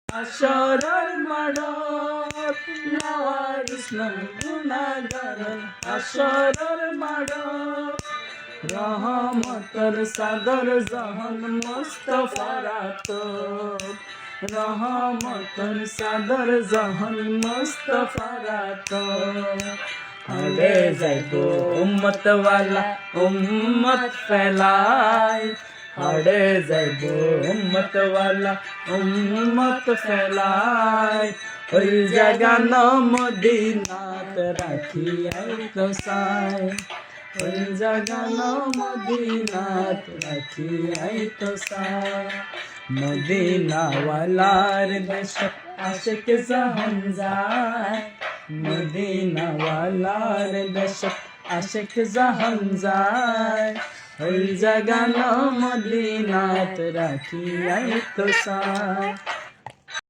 হাসরের মাঠত লাওয়ারিস নাই গুনাহগার হাসরের মাঠত রহমতের সাদর জাহান মুস্তাফার আতর রহমতের সাদর জাহান মুস্তাফার আতর হলে যাইবো উম্মত ওয়ালা উম্মত ফেলাই হলে যাইবো উম্মত ওয়ালা উম্মত ফেলাই ওই জায়গা ন মদিনাত রাখি তো সাই ওই জায়গা ন মদিনাত রাখি তো সাই মদিনা ওয়ালার দেশ আশিক জাহান যায় মদিনা ওয়ালার দেশ আশিক জাহান যায় ওই জায়গা ন মদিনাত রাখি তো সাই